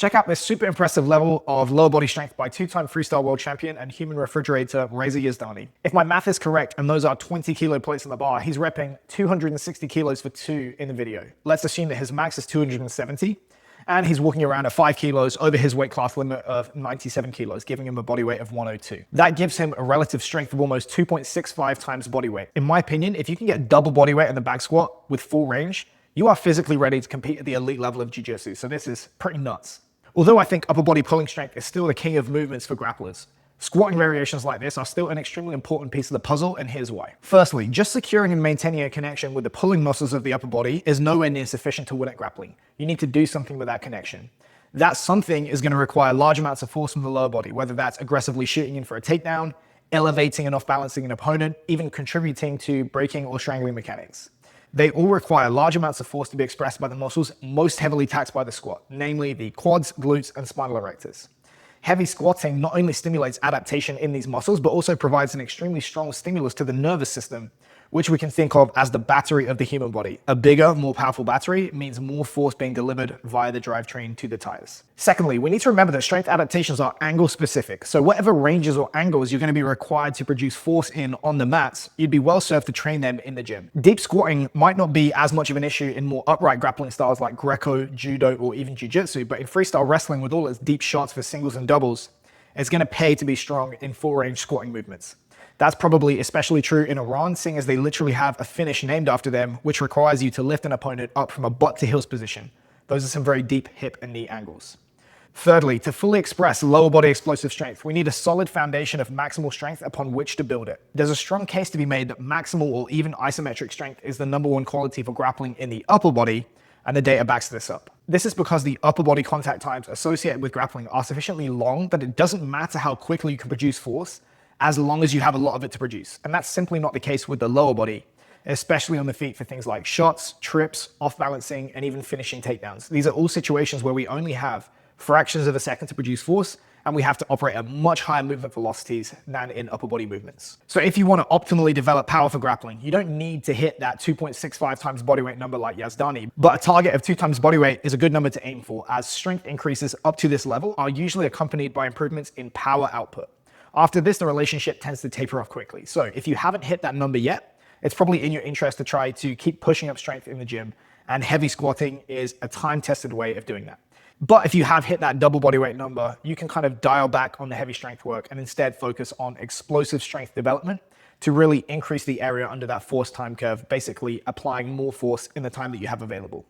Check out this super impressive level of lower body strength by two-time freestyle world champion and human refrigerator Reza Yazdani. If my math is correct, and those are 20 kilo plates on the bar, he's repping 260 kilos for 2 in the video. Let's assume that his max is 270, and he's walking around at 5 kilos over his weight class limit of 97 kilos, giving him a body weight of 102. That gives him a relative strength of almost 2.65 times body weight. In my opinion, if you can get double body weight in the back squat with full range, you are physically ready to compete at the elite level of jiu-jitsu. So this is pretty nuts. Although I think upper body pulling strength is still the king of movements for grapplers, squatting variations like this are still an extremely important piece of the puzzle, and here's why. Firstly, just securing and maintaining a connection with the pulling muscles of the upper body is nowhere near sufficient to win at grappling. You need to do something with that connection. That something is going to require large amounts of force from the lower body, whether that's aggressively shooting in for a takedown, elevating and off-balancing an opponent, even contributing to breaking or strangling mechanics. They all require large amounts of force to be expressed by the muscles most heavily taxed by the squat, namely the quads, glutes, and spinal erectors. Heavy squatting not only stimulates adaptation in these muscles, but also provides an extremely strong stimulus to the nervous system, which we can think of as the battery of the human body. A bigger, more powerful battery means more force being delivered via the drivetrain to the tires. Secondly, we need to remember that strength adaptations are angle specific. So whatever ranges or angles you're going to be required to produce force in on the mats, you'd be well served to train them in the gym. Deep squatting might not be as much of an issue in more upright grappling styles like Greco, Judo, or even Jiu-Jitsu, but in freestyle wrestling with all its deep shots for singles and doubles, it's going to pay to be strong in full range squatting movements. That's probably especially true in Iran, seeing as they literally have a finish named after them, which requires you to lift an opponent up from a butt to heels position. Those are some very deep hip and knee angles. Thirdly, to fully express lower body explosive strength, we need a solid foundation of maximal strength upon which to build it. There's a strong case to be made that maximal or even isometric strength is the #1 quality for grappling in the upper body, and the data backs this up. This is because the upper body contact times associated with grappling are sufficiently long that it doesn't matter how quickly you can produce force, as long as you have a lot of it to produce. And that's simply not the case with the lower body, especially on the feet for things like shots, trips, off-balancing, and even finishing takedowns. These are all situations where we only have fractions of a second to produce force, and we have to operate at much higher movement velocities than in upper body movements. So if you want to optimally develop power for grappling, you don't need to hit that 2.65 times bodyweight number like Yazdani, but a target of 2 times bodyweight is a good number to aim for, as strength increases up to this level are usually accompanied by improvements in power output. After this, the relationship tends to taper off quickly. So if you haven't hit that number yet, it's probably in your interest to try to keep pushing up strength in the gym, and heavy squatting is a time-tested way of doing that. But if you have hit that double bodyweight number, you can kind of dial back on the heavy strength work and instead focus on explosive strength development to really increase the area under that force time curve, basically applying more force in the time that you have available.